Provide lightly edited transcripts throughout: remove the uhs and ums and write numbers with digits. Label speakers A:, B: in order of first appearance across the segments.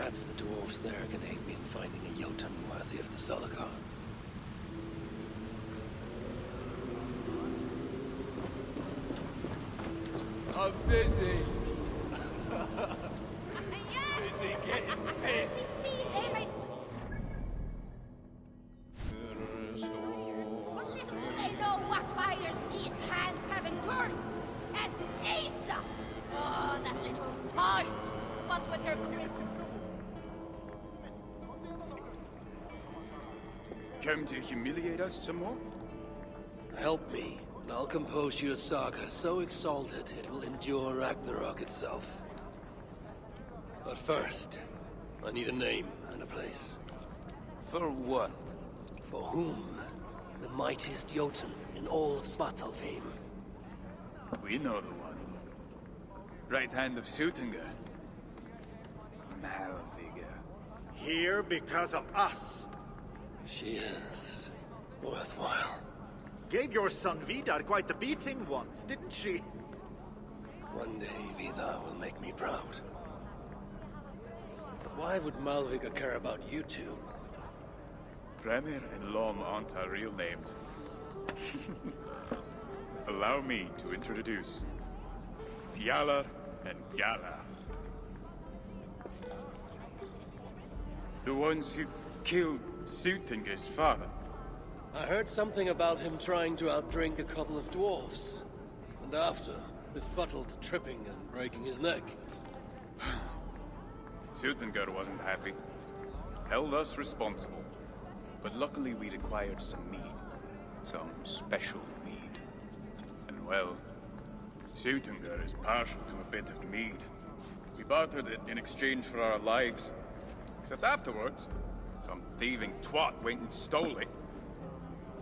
A: Perhaps the dwarves there can aid me in finding a Jotun worthy of the Zolokar.
B: I'm busy. Busy getting pissed.
C: But little do they know what fires these hands have endured. And Asa! Oh, that little tart! What with her crisp...
B: Come to humiliate us some more?
A: Help me, and I'll compose you a saga so exalted it will endure Ragnarok itself. But first, I need a name and a place.
B: For what?
A: For whom? The mightiest Jotun in all of Svartalfheim.
B: We know the one. Right hand of Suttungr. Malvigr.
D: Here because of us.
A: She is worthwhile.
D: Gave your son Vidar quite the beating once, didn't she?
A: One day Vidar will make me proud. But why would Malvigr care about you two?
B: Premier and Lom aren't our real names. Allow me to introduce Fjalar and Galar. The ones who killed Suttungr's father.
A: I heard something about him trying to outdrink a couple of dwarves. And after, befuddled, tripping and breaking his neck.
B: Suttungr wasn't happy. Held us responsible. But luckily we'd acquired some mead. Some special mead. And well, Suttungr is partial to a bit of mead. We bartered it in exchange for our lives. Except afterwards, some thieving twat went and stole it.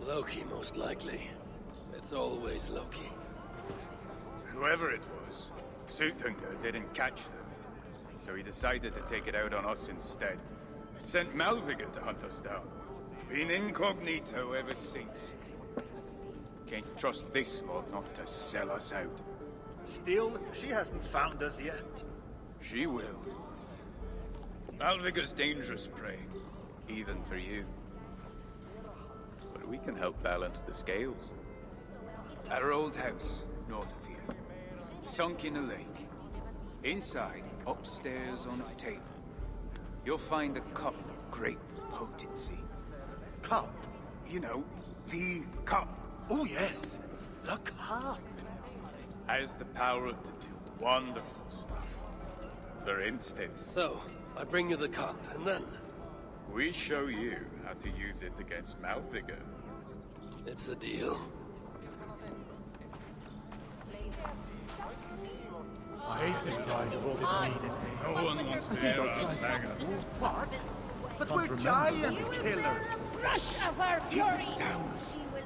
A: Loki, most likely. It's always Loki.
B: Whoever it was, Suttungr didn't catch them. So he decided to take it out on us instead. Sent Malvigr to hunt us down. Been incognito ever since. Can't trust this lot not to sell us out.
D: Still, she hasn't found us yet.
B: She will. Malvigr's dangerous prey, even for you. But we can help balance the scales. At our old house, north of here, sunk in a lake. Inside, upstairs on a table, you'll find a cup of great potency.
D: Cup?
B: You know, the cup.
D: Oh yes, the cup.
B: Has the power to do wonderful stuff. For instance,
A: So, I bring you the cup, and then...
B: we show you how to use it against Malvigr.
A: It's a deal.
E: I hasten time of all this mead in me.
B: No one wants to hear us, Haggard.
D: What? But we're giant killers.
C: Rush of her fury!
B: down.
C: She will...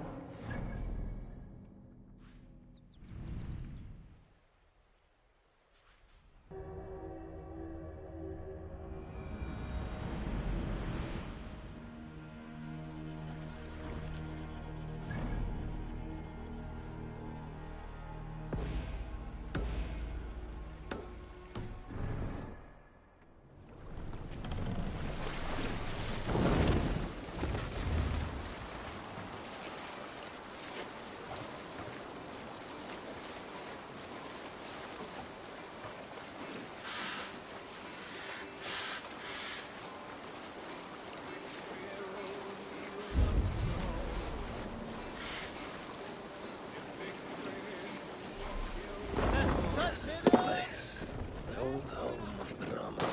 A: This is the place. The old home of Brahma.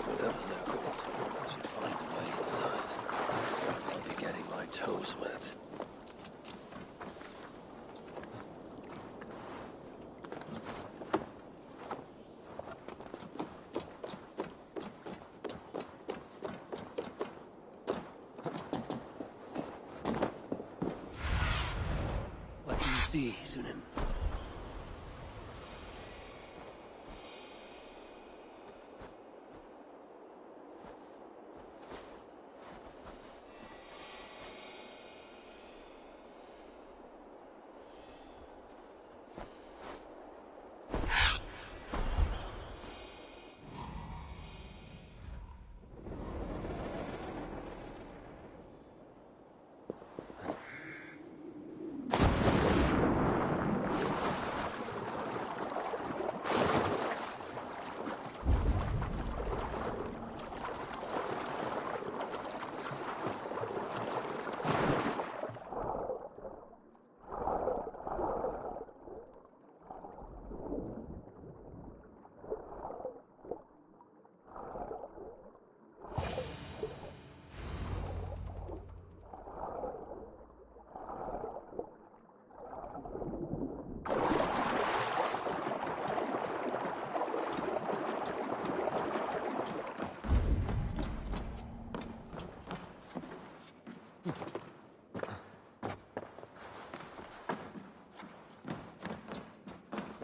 A: Whatever they're called, I should find a way inside. So I'll be getting my toes wet. What do you see, Sunan?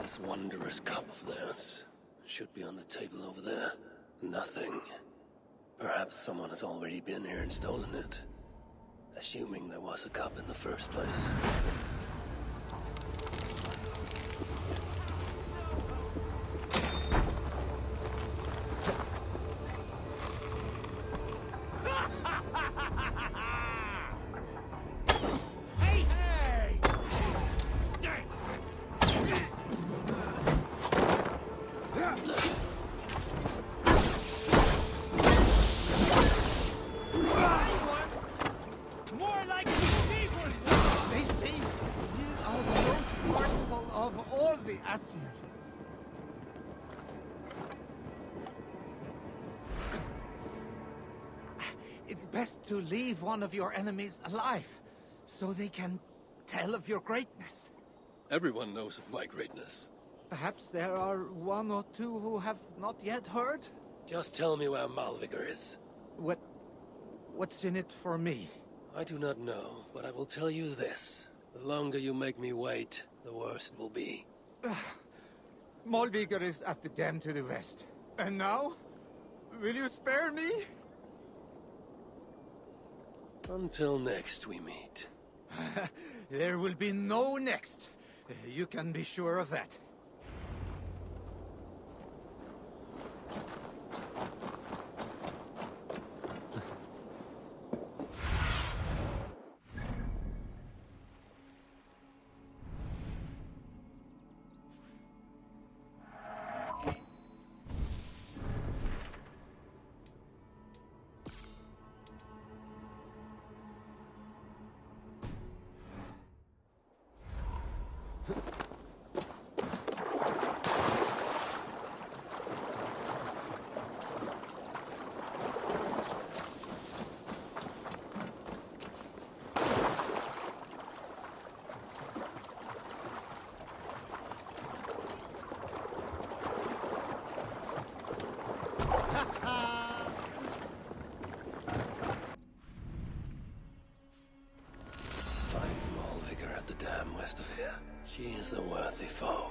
A: This wondrous cup of theirs should be on the table over there. Nothing. Perhaps someone has already been here and stolen it. Assuming there was a cup in the first place.
F: It's best to leave one of your enemies alive, so they can tell of your greatness.
A: Everyone knows of my greatness.
F: Perhaps there are one or two who have not yet heard?
A: Just tell me where Malvigr is.
F: What's in it for me?
A: I do not know, but I will tell you this. The longer you make me wait, the worse it will be.
F: Malvigr is at the dam to the west. And now? Will you spare me?
A: Until next we meet.
F: There will be no next. You can be sure of that.
A: West of here. She is a worthy foe.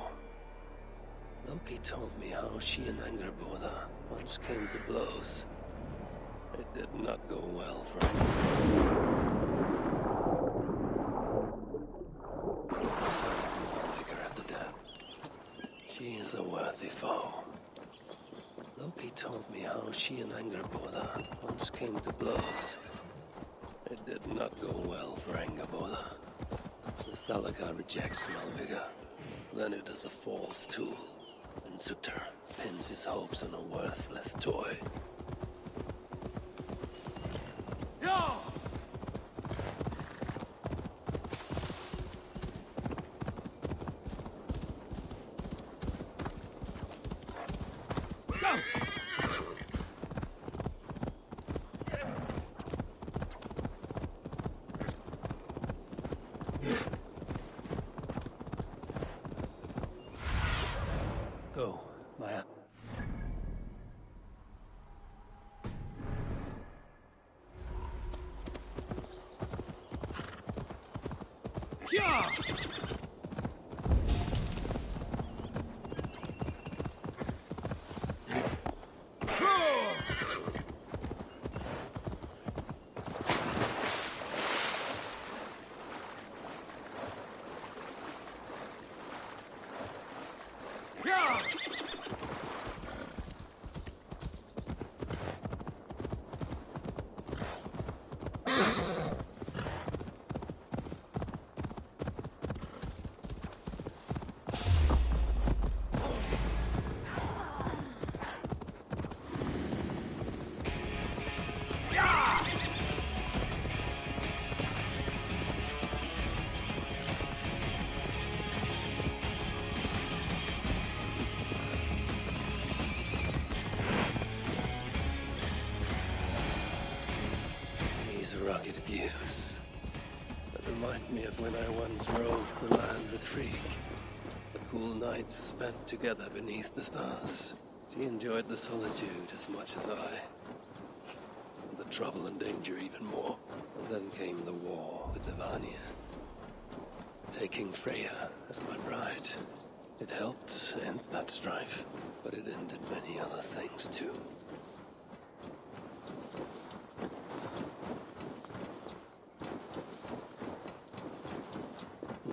A: Loki told me how she and Angerboda once came to blows. It did not go well for her. Malvigr at the dam. She is a worthy foe. Loki told me how she and Angerboda once came to blows. It did not go well for Angerboda. The Salaka rejects Malvigr. Then it is a false tool, and Sutter pins his hopes on a worthless toy. Go, Maya.
F: Yeah!
A: Rugged views that remind me of when I once roved the land with Frigg. The cool nights spent together beneath the stars. She enjoyed the solitude as much as I. The trouble and danger even more. And then came the war with the Vanir. Taking Freya as my bride. It helped end that strife, but it ended many other things too.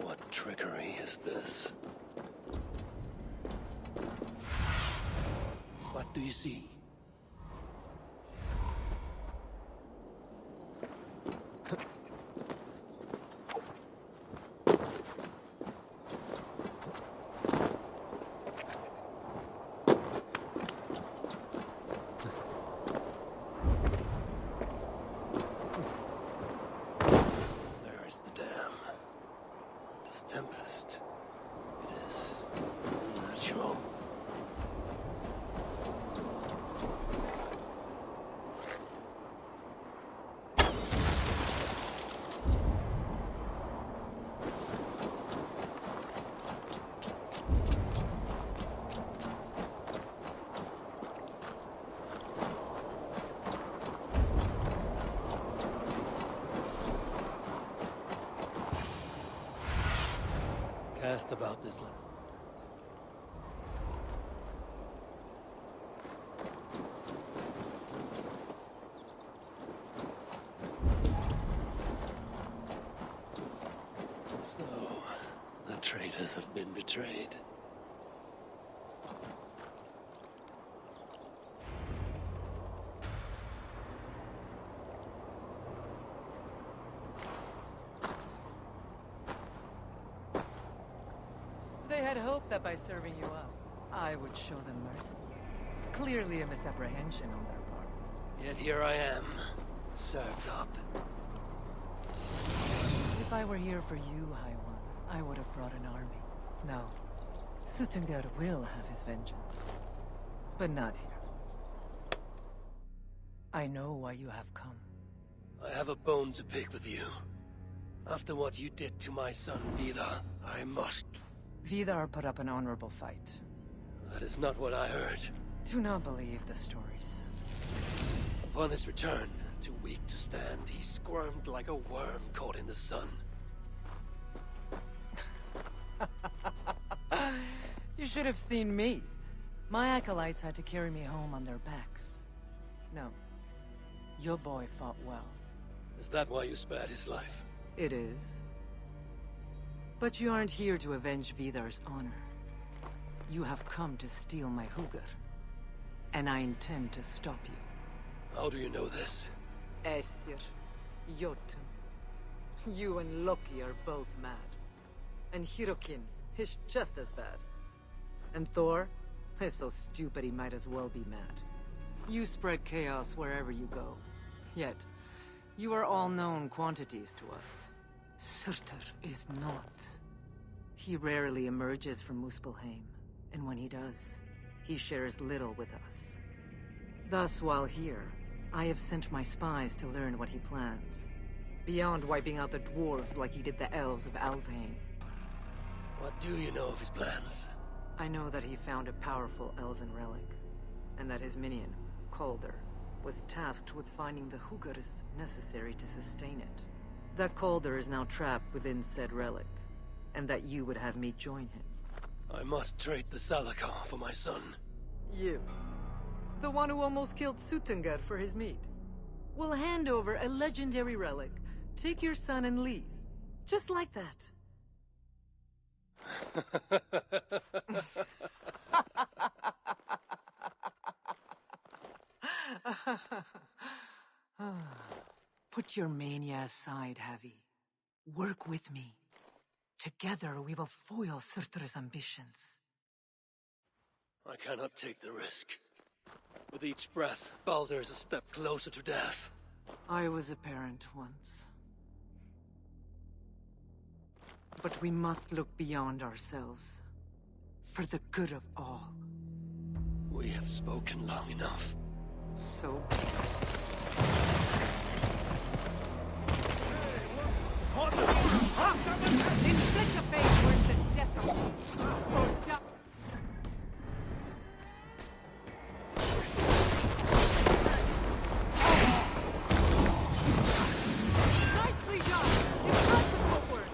A: What trickery is this? What do you see? Tempest. It is unnatural. Cast about this land. So, the traitors have been betrayed.
G: They had hoped that by serving you up, I would show them mercy. Clearly a misapprehension on their part.
A: Yet here I am, served up.
G: If I were here for you, High One, I would have brought an army. No. Suttungr will have his vengeance. But not here. I know why you have come.
A: I have a bone to pick with you. After what you did to my son Vidar, I must...
G: Vidar put up an honorable fight.
A: That is not what I heard.
G: Do not believe the stories.
A: Upon his return, too weak to stand, he squirmed like a worm caught in the sun.
G: You should have seen me. My acolytes had to carry me home on their backs. No. Your boy fought well.
A: Is that why you spared his life?
G: It is. But you aren't here to avenge Vidar's honor. You have come to steal my Hugr. And I intend to stop you.
A: How do you know this?
G: Aesir, Jotun. You and Loki are both mad. And Hirokin is just as bad. And Thor is so stupid he might as well be mad. You spread chaos wherever you go. Yet, you are all known quantities to us. Surtur is not. He rarely emerges from Muspelheim, and when he does, he shares little with us. Thus, while here, I have sent my spies to learn what he plans. Beyond wiping out the dwarves like he did the elves of Alfheim.
A: What do you know of his plans?
G: I know that he found a powerful elven relic, and that his minion, Calder, was tasked with finding the Hugrs necessary to sustain it. That Calder is now trapped within said relic, and that you would have me join him.
A: I must trade the Salakar for my son.
G: You, the one who almost killed Suttungr for his meat, will hand over a legendary relic, take your son and leave. Just like that. Put your mania aside, Havi. Work with me. Together we will foil Surtur's ambitions.
A: I cannot take the risk. With each breath, Baldur is a step closer to death.
G: I was a parent once. But we must look beyond ourselves. For the good of all.
A: We have spoken long enough.
G: So... Inflict a fate worse than death of me. Or die. Nicely done! You got the forward!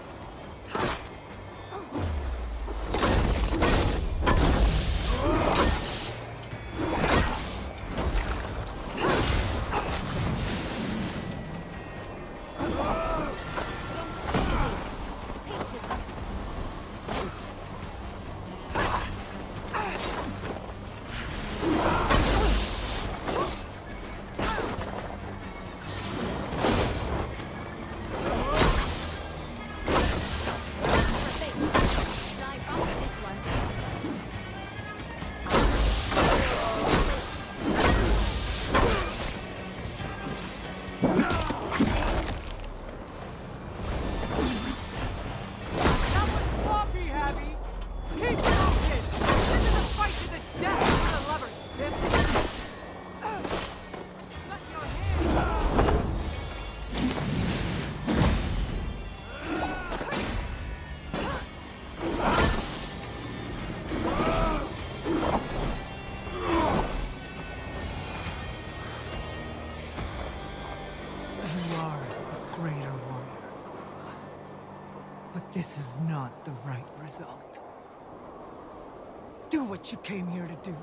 G: what you came here to do.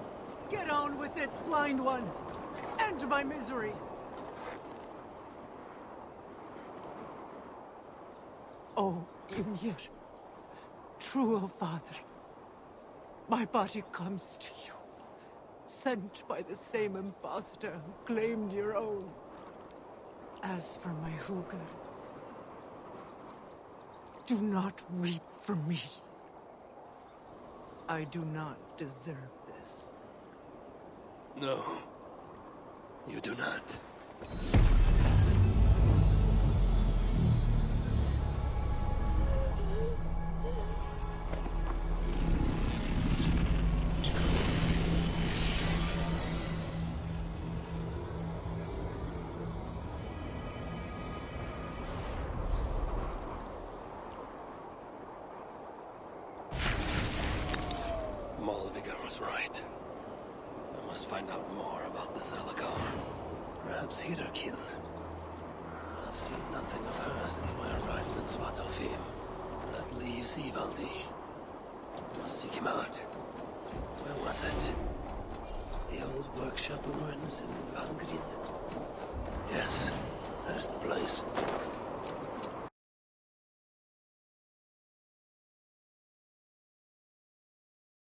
G: Get on with it, blind one! End my misery! Oh, Ymir. True, O Father. My body comes to you. Sent by the same impostor who claimed your own. As for my Hugr, do not weep for me. I do not deserve this.
A: No, you do not. Malvigr was right. I must find out more about the Salakar. Perhaps Hirakin. I've seen nothing of her since my arrival in Svartalfheim. That leaves Ivaldi. Must seek him out. Where was it? The old workshop ruins in Valhalla? Yes, that is the place.